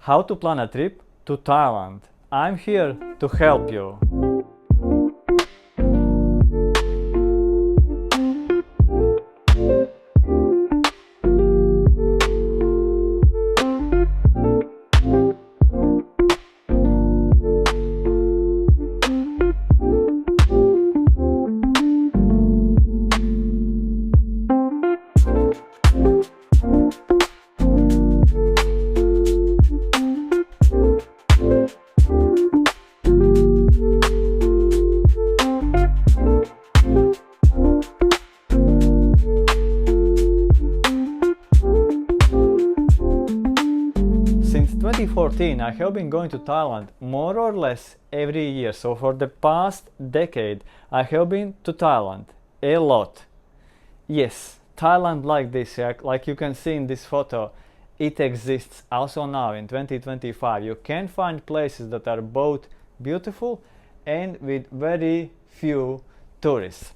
How to plan a trip to Thailand. I'm here to help you. Since 2014 I have been going to Thailand more or less every year, so for the past decade I have been to Thailand a lot. Yes, Thailand like this, like you can see in this photo, it exists also now in 2025. You can find places that are both beautiful and with very few tourists.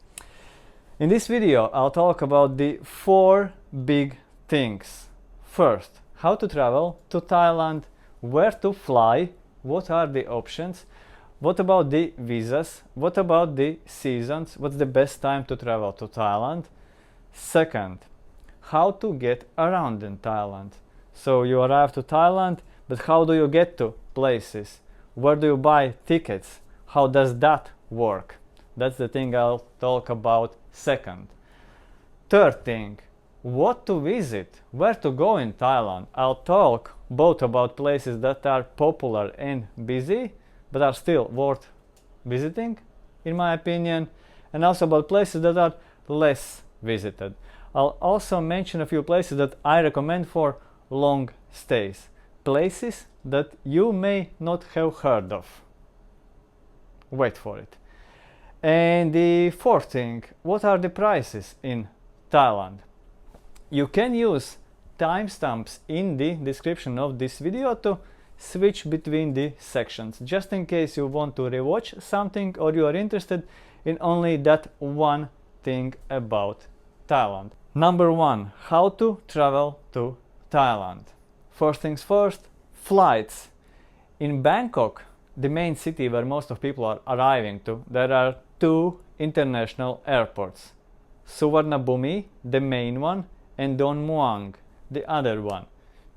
In this video I'll talk about the 4 big things. First, how to travel to Thailand, where to fly, what are the options, what about the visas, what about the seasons, what's the best time to travel to Thailand. Second, how to get around in Thailand. So you arrive to Thailand, but how do you get to places? Where do you buy tickets? How does that work? That's the thing I'll talk about second. Third thing, what to visit, where to go in Thailand. I'll talk both about places that are popular and busy, but are still worth visiting, in my opinion, and also about places that are less visited. I'll also mention a few places that I recommend for long stays, places that you may not have heard of. Wait for it. And the fourth thing, what are the prices in Thailand? You can use timestamps in the description of this video to switch between the sections, just in case you want to rewatch something or you are interested in only that one thing about Thailand. Number 1, how to travel to Thailand. First things first, flights. In Bangkok, the main city where most of people are arriving to, there are 2 international airports. Suvarnabhumi, the main one, and Don Muang, the other one.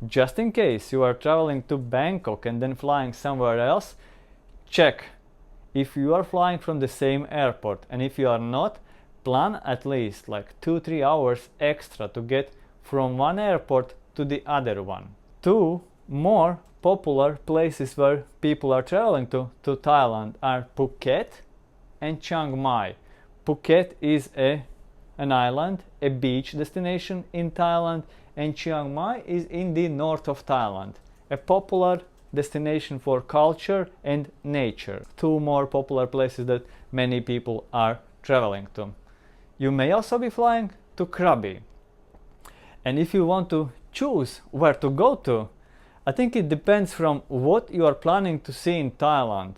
Just in case you are traveling to Bangkok and then flying somewhere else, check if you are flying from the same airport, and if you are not, plan at least like 2-3 hours extra to get from one airport to the other one. 2 more popular places where people are traveling to Thailand are Phuket and Chiang Mai. Phuket is an island, a beach destination in Thailand, and Chiang Mai is in the north of Thailand, a popular destination for culture and nature. 2 more popular places that many people are traveling to. You may also be flying to Krabi. And if you want to choose where to go to, I think it depends from what you are planning to see in Thailand.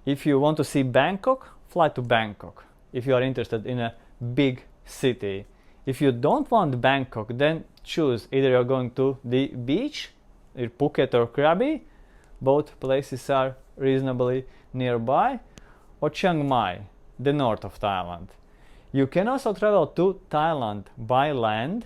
If you want to see Bangkok, fly to Bangkok, if you are interested in a big city. If you don't want Bangkok, then choose either you're going to the beach, Phuket or Krabi, both places are reasonably nearby, or Chiang Mai, the north of Thailand. You can also travel to Thailand by land.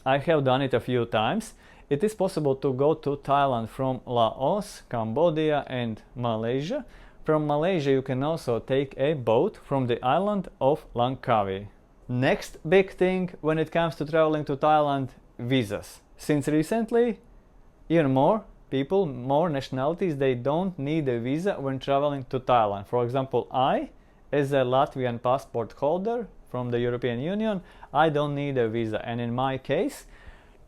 I have done it a few times. It is possible to go to Thailand from Laos, Cambodia and Malaysia. From Malaysia you can also take a boat from the island of Langkawi. Next big thing when it comes to traveling to Thailand, visas. Since recently, even more people, more nationalities, they don't need a visa when traveling to Thailand. For example, I, as a Latvian passport holder from the European Union, I don't need a visa. And in my case,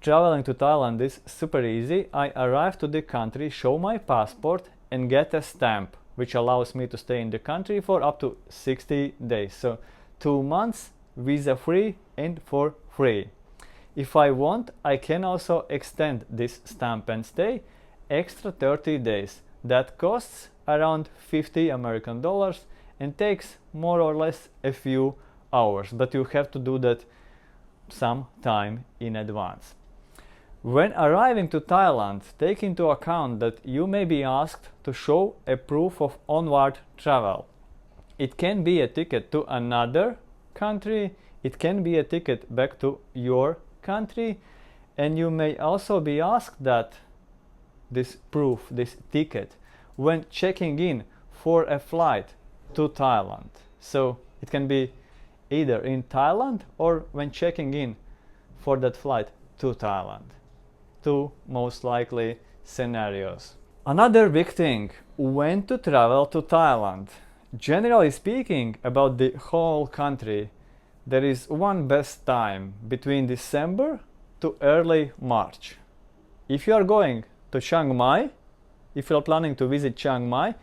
traveling to Thailand is super easy. I arrive to the country, show my passport and get a stamp, which allows me to stay in the country for up to 60 days. So 2 months visa free and for free. If I want, I can also extend this stamp and stay extra 30 days. That costs around 50 American dollars and takes more or less a few hours, but you have to do that some time in advance. When arriving to Thailand, take into account that you may be asked to show a proof of onward travel. It can be a ticket to another country, it can be a ticket back to your country, and you may also be asked that this proof, this ticket, when checking in for a flight to Thailand. So it can be either in Thailand or when checking in for that flight to Thailand. Two most likely scenarios. Another big thing, when to travel to Thailand. Generally speaking, about the whole country, there is one best time between December to early March. If you are going to Chiang Mai, if you are planning to visit Chiang Mai,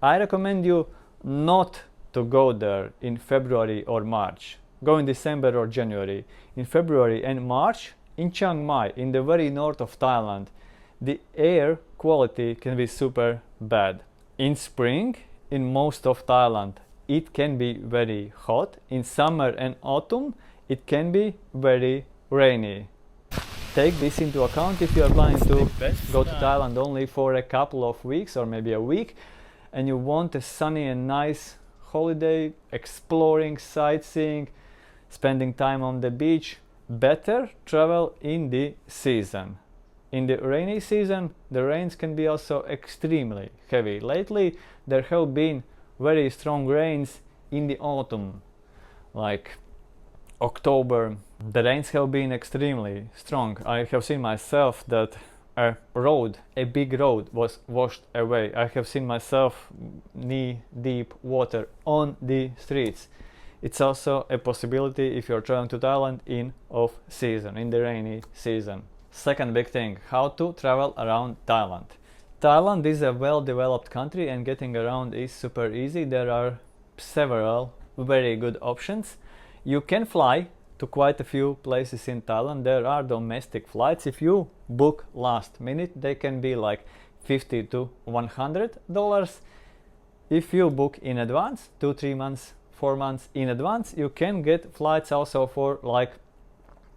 I recommend you not to go there in February or March. Go in December or January. In February and March, in Chiang Mai, in the very north of Thailand, the air quality can be super bad. In spring, in most of Thailand, it can be very hot. In summer and autumn, it can be very rainy. Take this into account if you are planning to go to Thailand only for a couple of weeks or maybe a week, and you want a sunny and nice holiday, exploring, sightseeing, spending time on the beach. Better travel in the season. In the rainy season, the rains can be also extremely heavy. Lately, there have been very strong rains in the autumn, like October. The rains have been extremely strong. I have seen myself that a big road was washed away. I have seen myself knee-deep water on the streets. It's also a possibility if you're traveling to Thailand in off-season, in the rainy season. Second big thing, how to travel around Thailand. Thailand is a well-developed country and getting around is super easy. There are several very good options. You can fly to quite a few places in Thailand. There are domestic flights. If you book last minute, they can be like $50 to $100. If you book in advance, 2-3 months, 4 months in advance, you can get flights also for like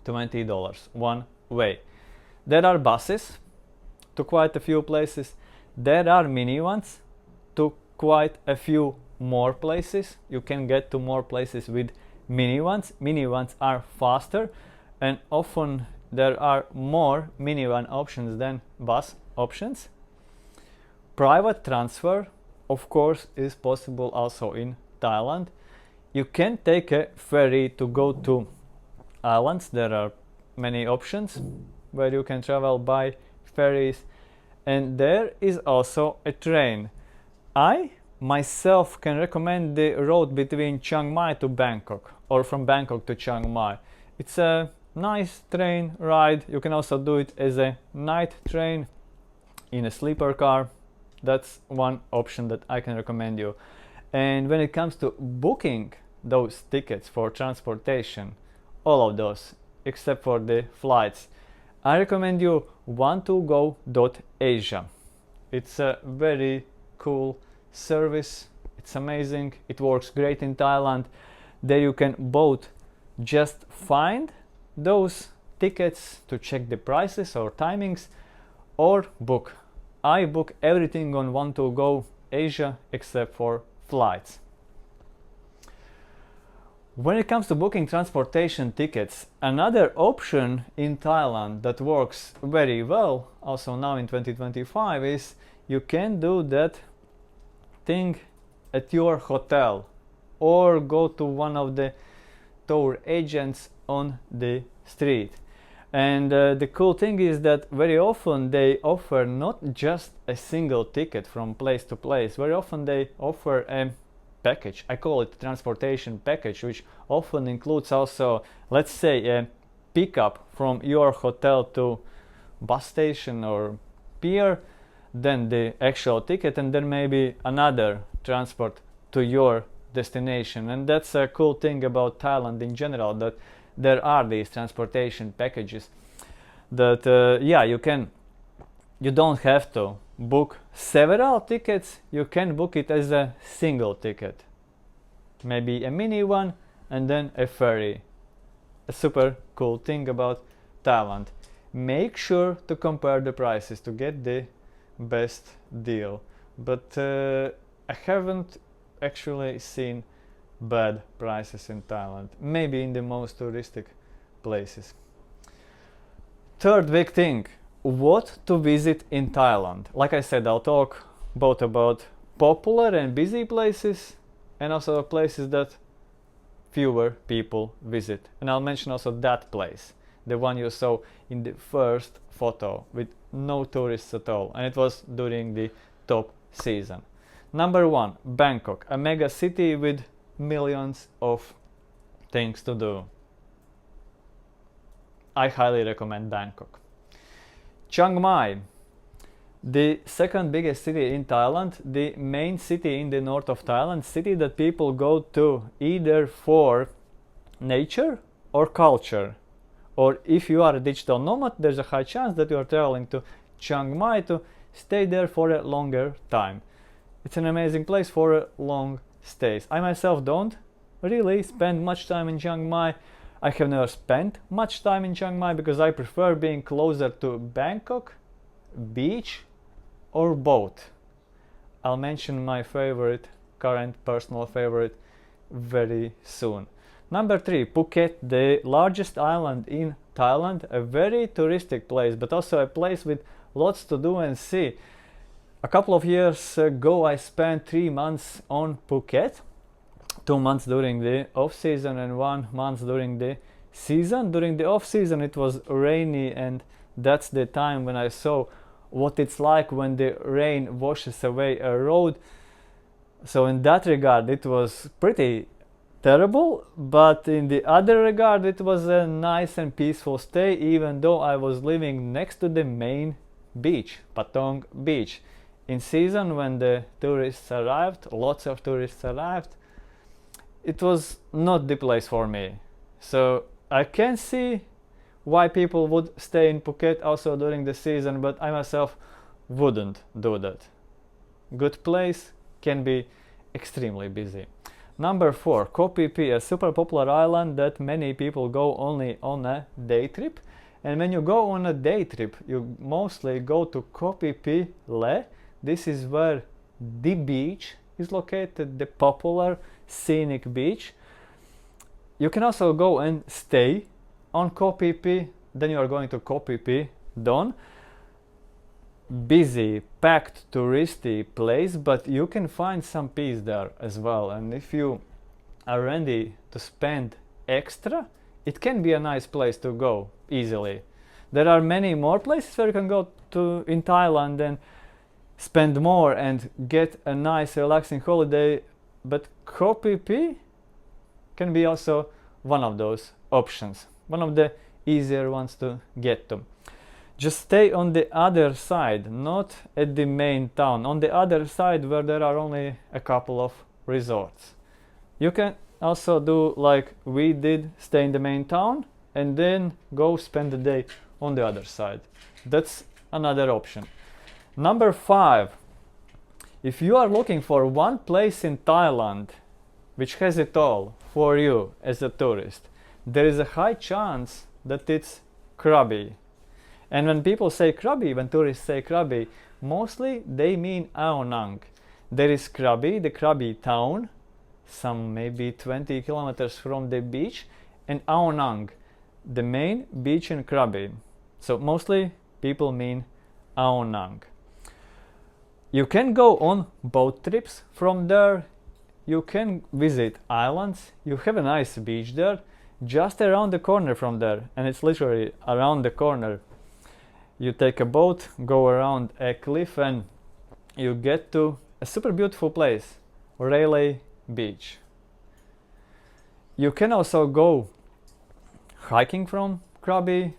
$20 one way. There are buses to quite a few places. There are mini ones to quite a few more places. You can get to more places with mini ones. Mini ones are faster, and often there are more mini van options than bus options. Private transfer, of course, is possible also in Thailand. You can take a ferry to go to islands. There are many options where you can travel by ferries, and there is also a train. I myself can recommend the road between Chiang Mai to Bangkok, or from Bangkok to Chiang Mai. It's a nice train ride. You can also do it as a night train in a sleeper car. That's one option that I can recommend you. And when it comes to booking those tickets for transportation, all of those except for the flights, I recommend you want2go.asia. It's a very cool service. It's amazing. It works great in Thailand. There you can both just find those tickets to check the prices or timings, or book. I book everything on Want2Go Asia except for flights. When it comes to booking transportation tickets, another option in Thailand that works very well also now in 2025 is you can do that thing at your hotel or go to one of the tour agents on the street. And the cool thing is that very often they offer not just a single ticket from place to place. Very often they offer a package. I call it transportation package, which often includes also, let's say, a pickup from your hotel to bus station or pier, then the actual ticket, and then maybe another transport to your destination. And that's a cool thing about Thailand in general, that there are these transportation packages that you don't have to book several tickets. You can book it as a single ticket, maybe a mini one and then a ferry. A super cool thing about Thailand. make sure to compare the prices to get the best deal. But I haven't actually seen bad prices in Thailand, maybe in the most touristic places. Third big thing, what to visit in Thailand. Like I said, I'll talk both about popular and busy places and also places that fewer people visit. And I'll mention also that place, the one you saw in the first photo with no tourists at all, and it was during the top season. Number 1, Bangkok, a mega city with millions of things to do. I highly recommend Bangkok. Chiang Mai, the second biggest city in Thailand, the main city in the north of Thailand, city that people go to either for nature or culture. Or if you are a digital nomad, there's a high chance that you are traveling to Chiang Mai to stay there for a longer time. It's an amazing place for long stays. I myself don't really spend much time in Chiang Mai. I have never spent much time in Chiang Mai because I prefer being closer to Bangkok, beach or both. I'll mention my favorite, current personal favorite, very soon. Number 3, Phuket, the largest island in Thailand, a very touristic place, but also a place with lots to do and see. A couple of years ago I spent 3 months on Phuket, 2 months during the off-season and 1 month during the season. During the off-season it was rainy, and that's the time when I saw what it's like when the rain washes away a road. So in that regard it was pretty terrible, but in the other regard it was a nice and peaceful stay, even though I was living next to the main beach, Patong Beach. In season, when the tourists arrived, lots of tourists arrived, it was not the place for me. So I can see why people would stay in Phuket also during the season, but I myself wouldn't do that. Good place, can be extremely busy. Number 4, Koh Phi, a super popular island that many people go only on a day trip. And when you go on a day trip, you mostly go to Koh Phi Le. This is where the beach is located, the popular scenic beach. You can also go and stay on Koh Phi, then you are going to Koh Phi Don. Busy, packed, touristy place, but you can find some peace there as well. And if you are ready to spend extra, it can be a nice place to go easily. There are many more places where you can go to in Thailand and spend more and get a nice relaxing holiday, but Koh Phi can be also one of those options, one of the easier ones to get to. Just stay on the other side, not at the main town, on the other side where there are only a couple of resorts. You can also do like we did, stay in the main town and then go spend the day on the other side. That's another option. Number 5, if you are looking for one place in Thailand which has it all for you as a tourist, there is a high chance that it's Krabi. And when people say Krabi, when tourists say Krabi, mostly they mean Ao Nang. There is Krabi, the Krabi town, some maybe 20 kilometers from the beach, and Ao Nang, the main beach in Krabi. So mostly people mean Ao Nang. You can go on boat trips from there. You can visit islands. You have a nice beach there, just around the corner from there, and it's literally around the corner. You take a boat, go around a cliff, and you get to a super beautiful place, Railay Beach. You can also go hiking from Krabi,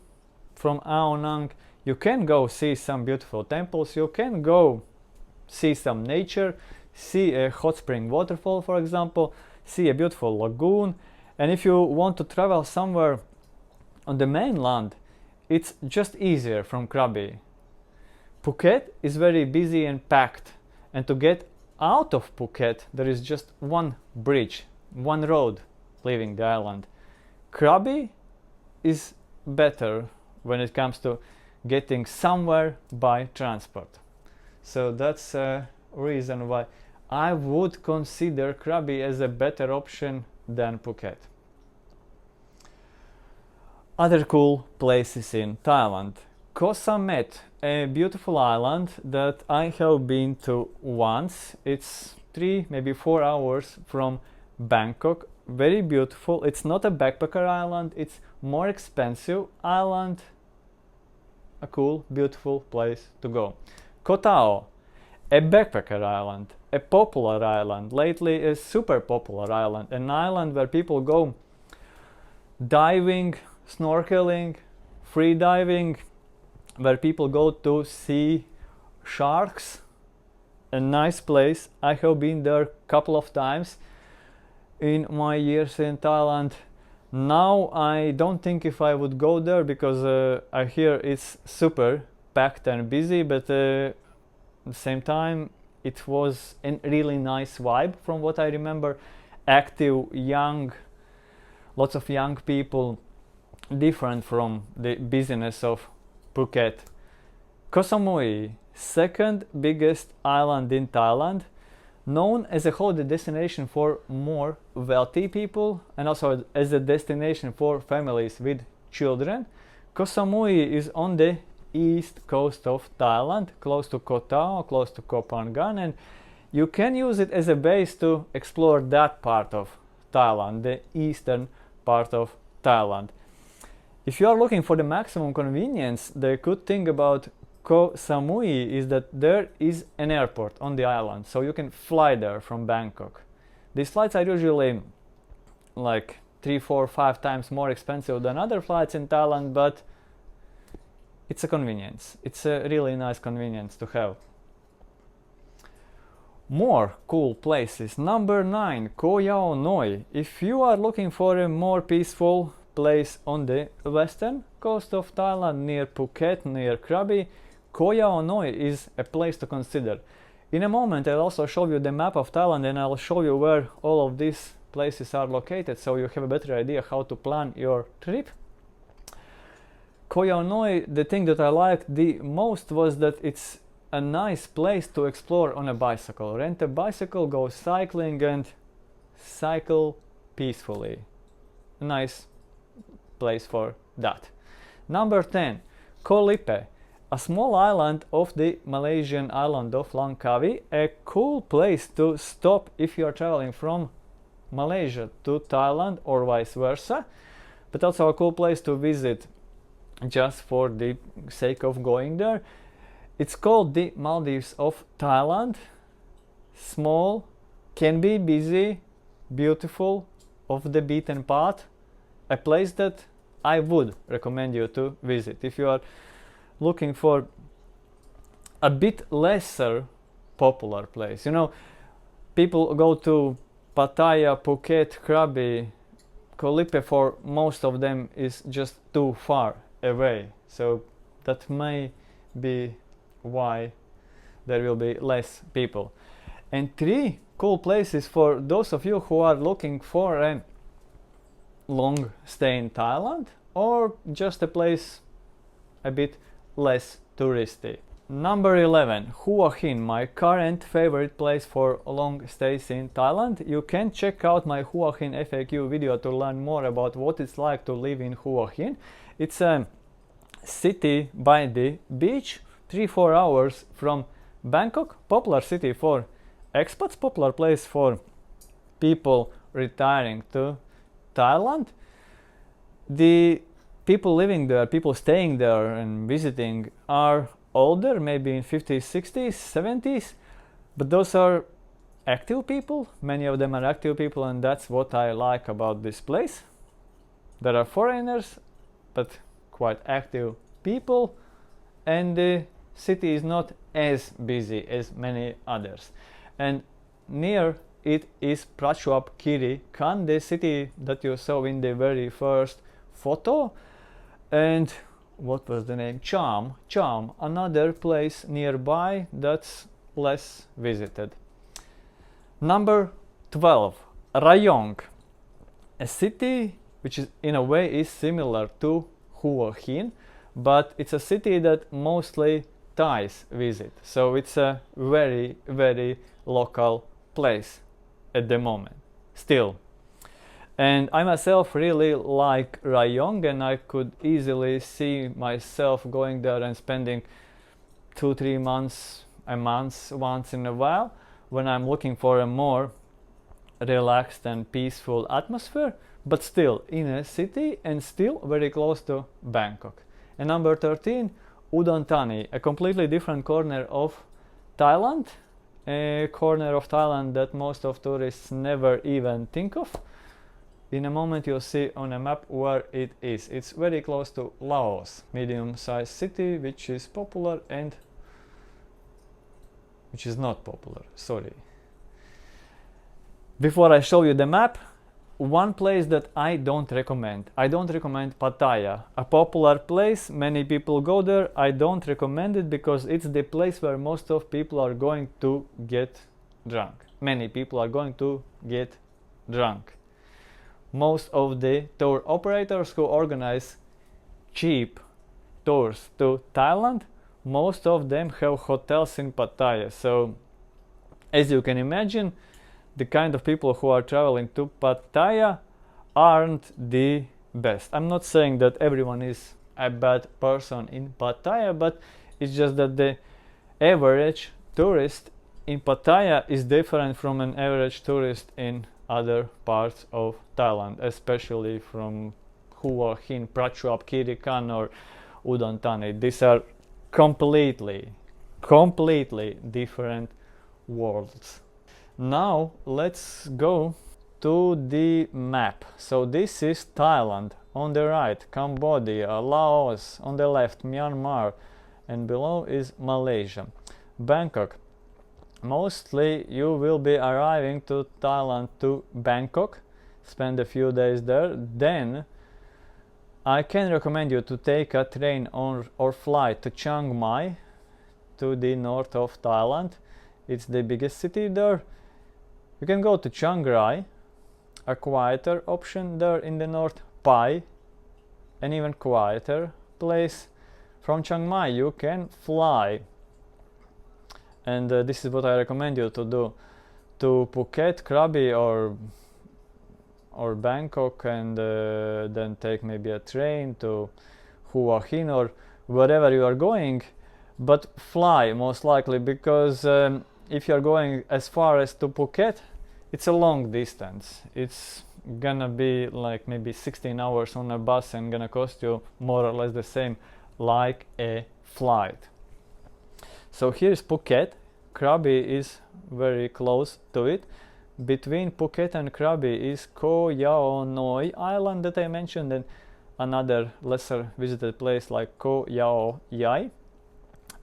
from Ao Nang. You can go see some beautiful temples. You can go see some nature, see a hot spring waterfall, for example, see a beautiful lagoon. And if you want to travel somewhere on the mainland, it's just easier from Krabi. Phuket is very busy and packed, and to get out of Phuket there is just one bridge, one road leaving the island. Krabi is better, when it comes to getting somewhere by transport. So that's a reason why I would consider Krabi as a better option than Phuket. Other cool places in Thailand. Koh Samet, a beautiful island that I have been to once. It's 3, maybe 4 hours from Bangkok. Very beautiful. It's not a backpacker island, it's more expensive island. A cool, beautiful place to go. Koh Tao, a backpacker island, a popular island, lately a super popular island, an island where people go diving, snorkeling, free diving, where people go to see sharks. A nice place. I have been there a couple of times in my years in Thailand. Now I don't think if I would go there, because I hear it's super packed and busy, but at the same time it was a really nice vibe from what I remember. Active, young, lots of young people, different from the busyness of Phuket. Koh Samui, second biggest island in Thailand, known as a holiday destination for more wealthy people and also as a destination for families with children. Koh Samui is on the east coast of Thailand, close to Koh Tao, close to Koh Phangan, and you can use it as a base to explore that part of Thailand, the eastern part of Thailand. If you are looking for the maximum convenience, the good thing about Koh Samui is that there is an airport on the island, so you can fly there from Bangkok. These flights are usually like 3, 4, 5 times more expensive than other flights in Thailand, but it's a convenience. It's a really nice convenience to have. More cool places. Number 9, Koh Yao Noi. If you are looking for a more peaceful place on the western coast of Thailand, near Phuket, near Krabi, Koh Yao Noi is a place to consider. In a moment I'll also show you the map of Thailand, and I'll show you where all of these places are located, so you have a better idea how to plan your trip. Koh Yao Noi, the thing that I liked the most was that it's a nice place to explore on a bicycle. Rent a bicycle, go cycling and cycle peacefully. A nice place for that. Number 10, Koh Lipe, a small island of the Malaysian island of Langkawi, a cool place to stop if you are traveling from Malaysia to Thailand or vice versa, but also a cool place to visit just for the sake of going there. It's called the Maldives of Thailand. Small, can be busy, beautiful, off the beaten path, a place that I would recommend you to visit if you are looking for a bit lesser popular place. You know, people go to Pattaya, Phuket, Krabi. Koh Lipe for most of them is just too far away, so that may be why there will be less people. And 3 cool places for those of you who are looking for a long stay in Thailand or just a place a bit less touristy. Number 11, Hua Hin, my current favorite place for long stays in Thailand. You can check out my Hua Hin FAQ video to learn more about what it's like to live in Hua Hin. It's a city by the beach, 3-4 hours from Bangkok, popular city for expats, popular place for people retiring to Thailand. The people living there, people staying there and visiting are older, maybe in 50s, 60s, 70s, but those are active people. Many of them are active people, and that's what I like about this place. There are foreigners, but quite active people, and the city is not as busy as many others. And near it is Prachuap Khiri Khan, the city that you saw in the very first photo. And what was the name? Cham, another place nearby that's less visited. Number 12, Rayong, a city which is in a way is similar to Hua Hin, but it's a city that mostly Thais visit, so it's a very, very local place at the moment still. And I myself really like Rayong, and I could easily see myself going there and spending 2-3 months, a month once in a while, when I'm looking for a more relaxed and peaceful atmosphere, but still in a city and still very close to Bangkok. And number 13, Udon Thani, a completely different corner of Thailand, a corner of Thailand that most of tourists never even think of. In a moment you'll see on a map where it is. It's very close to Laos, medium-sized city, which is popular and which is not popular, sorry. Before I show you the map, one place that I don't recommend. I don't recommend Pattaya, a popular place, many people go there. I don't recommend it because it's the place where most of people are going to get drunk. Many people are going to get drunk. Most of the tour operators who organize cheap tours to Thailand, most of them have hotels in Pattaya. So as you can imagine, the kind of people who are traveling to Pattaya aren't the best. I'm not saying that everyone is a bad person in Pattaya, but it's just that the average tourist in Pattaya is different from an average tourist in other parts of Thailand, especially from Hua Hin, Prachuap Khirikan or Udon Thani. These are completely different worlds. Now let's go to the map. So this is Thailand, on the right Cambodia, Laos, on the left Myanmar, and below is Malaysia. Bangkok. Mostly you will be arriving to Thailand to Bangkok, spend a few days there. Then I can recommend you to take a train or flight to Chiang Mai, to the north of Thailand. It's the biggest city there. You can go to Chiang Rai, a quieter option there in the north, Pai, an even quieter place. From Chiang Mai you can fly, and this is what I recommend you to do, to Phuket, Krabi or Bangkok, and then take maybe a train to Hua Hin or wherever you are going, but fly most likely, because if you're going as far as to Phuket, it's a long distance. It's gonna be like maybe 16 hours on a bus and gonna cost you more or less the same like a flight. So here's Phuket. Krabi is very close to it. Between Phuket and Krabi is Koh Yao Noi island that I mentioned, and another lesser visited place like Koh Yao Yai.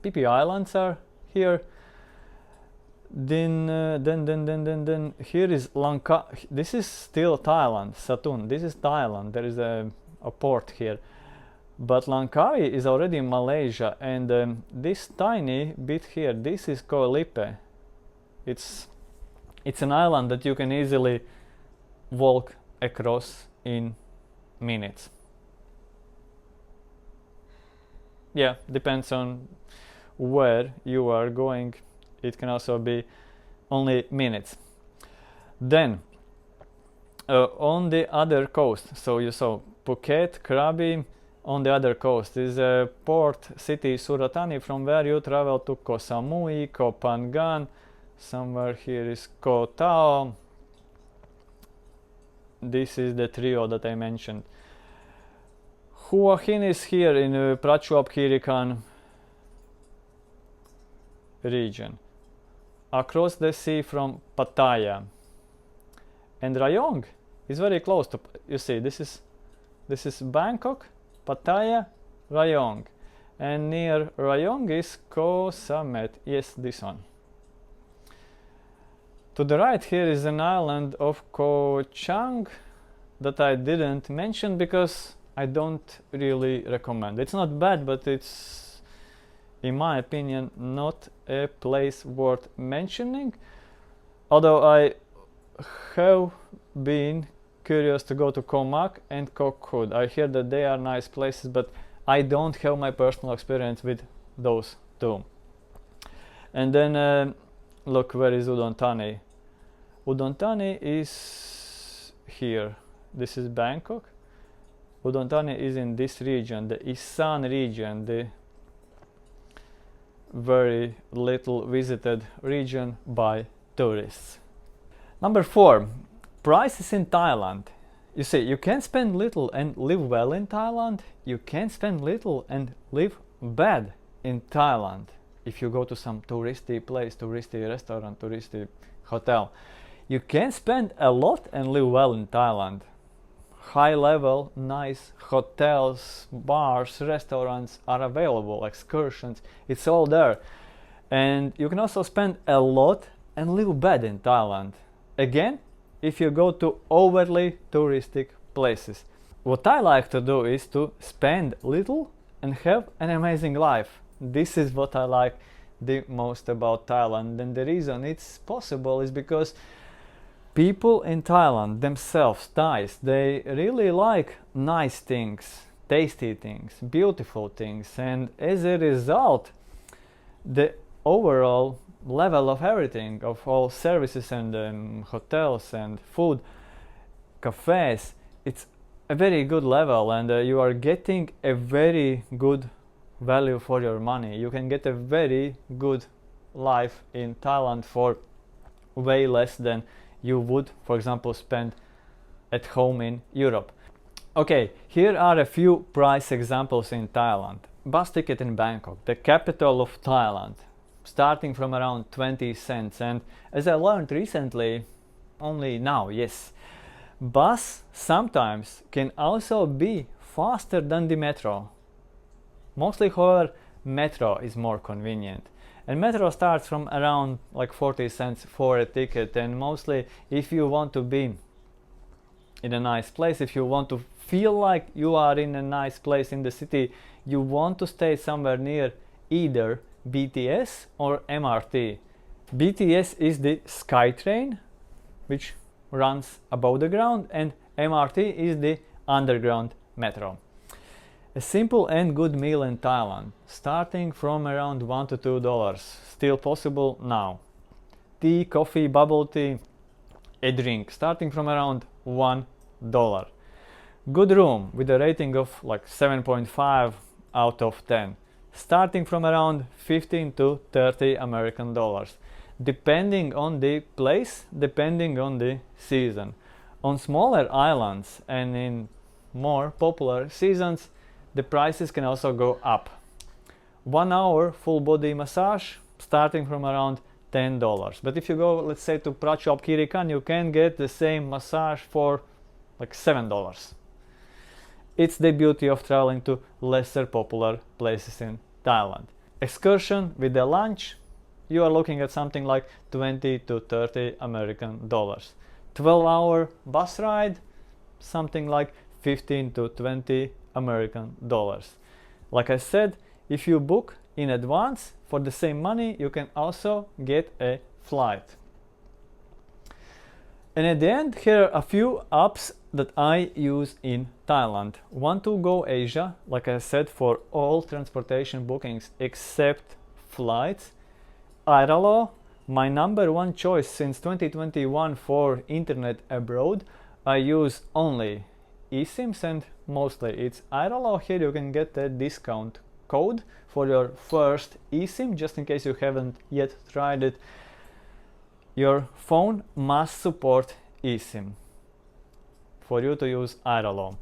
PP Islands are here. Then here is Lanka. This is still Thailand, Satun. This is Thailand. There is a port here. But Langkawi is already in Malaysia, and this tiny bit here, this is Koh Lipe. It's an island that you can easily walk across in minutes. Yeah, depends on where you are going. It can also be only minutes. Then on the other coast, so you saw Phuket, Krabi. On the other coast is a port city, Suratani, from where you travel to Koh Samui, Koh Phangan. Somewhere here is Koh Tao. This is the trio that I mentioned. Hua Hin is here in Prachuap Khirikan region, across the sea from Pattaya. And Rayong is very close to, you see, this is Bangkok, Pattaya, Rayong, and near Rayong is Koh Samet. Yes, this one. To the right here is an island of Koh Chang that I didn't mention because I don't really recommend. It's not bad, but it's, in my opinion, not a place worth mentioning. Although I have been curious to go to Koh Mak and Koh Kud. I hear that they are nice places, but I don't have my personal experience with those two. And then look, where is Udon Thani? Udon Thani is here. This is Bangkok. Udon Thani is in this region, the Isan region, the very little visited region by tourists. Number 4, prices in Thailand. You see, you can spend little and live well in Thailand. You can spend little and live bad in Thailand. If you go to some touristy place, touristy restaurant, touristy hotel, you can spend a lot and live well in Thailand. High level, nice hotels, bars, restaurants are available, excursions, it's all there. And you can also spend a lot and live bad in Thailand. Again, if you go to overly touristic places. What I like to do is to spend little and have an amazing life. This is what I like the most about Thailand, and the reason it's possible is because people in Thailand themselves, Thais, they really like nice things, tasty things, beautiful things, and as a result, the overall level of everything, of all services and hotels and food, cafes, it's a very good level, and you are getting a very good value for your money. You can get a very good life in Thailand for way less than you would, for example, spend at home in Europe. Okay, here are a few price examples in Thailand. Bus ticket in Bangkok, the capital of Thailand, starting from around 20 cents. And as I learned recently, only now, yes, bus sometimes can also be faster than the metro. Mostly, however, metro is more convenient. And metro starts from around like 40 cents for a ticket, and mostly if you want to be in a nice place, if you want to feel like you are in a nice place in the city, you want to stay somewhere near either BTS or MRT. BTS is the SkyTrain, which runs above the ground, and MRT is the underground metro. A simple and good meal in Thailand, starting from around $1 to $2, still possible now. Tea, coffee, bubble tea, a drink, starting from around $1. Good room with a rating of like 7.5 out of 10, starting from around 15 to 30 American dollars, depending on the place, depending on the season. On smaller islands and in more popular seasons, the prices can also go up. 1 hour full body massage, starting from around $10. But if you go, let's say, to Prachop Kirikan, you can get the same massage for like $7. It's the beauty of traveling to lesser popular places in Thailand. Excursion with the lunch, you are looking at something like 20 to 30 American dollars. 12-hour bus ride, something like 15 to 20 American dollars. Like I said, if you book in advance for the same money, you can also get a flight. And at the end, here are a few apps that I use in Thailand. Want2Go Asia, like I said, for all transportation bookings except flights. Airalo, my number one choice since 2021 for internet abroad. I use only eSIMs, and mostly it's Airalo. Here you can get a discount code for your first eSIM, just in case you haven't yet tried it. Your phone must support eSIM for you to use Airalo.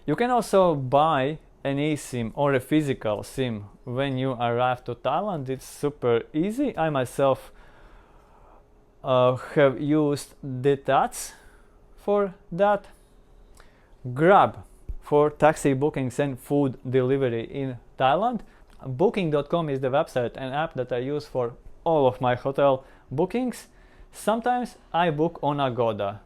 You can also buy an eSIM or a physical SIM when you arrive to Thailand. It's super easy. I myself have used the Tats for that. Grab for taxi bookings and food delivery in Thailand. Booking.com is the website and app that I use for all of my hotel bookings. Sometimes I book on Agoda.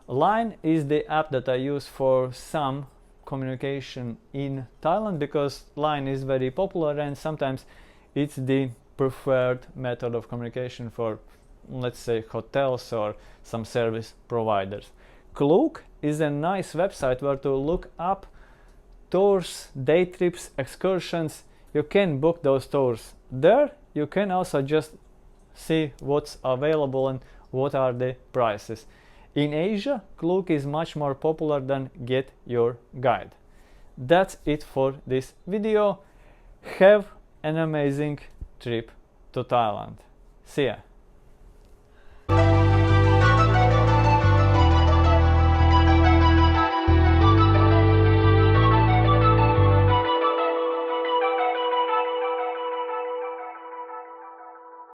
Line is the app that I use for some communication in Thailand, because Line is very popular and sometimes it's the preferred method of communication for, let's say, hotels or some service providers. Klook is a nice website where to look up tours, day trips, excursions, you can book those tours there. You can also just see what's available and what are the prices. In Asia, Klook is much more popular than Get Your Guide. That's it for this video. Have an amazing trip to Thailand. See ya!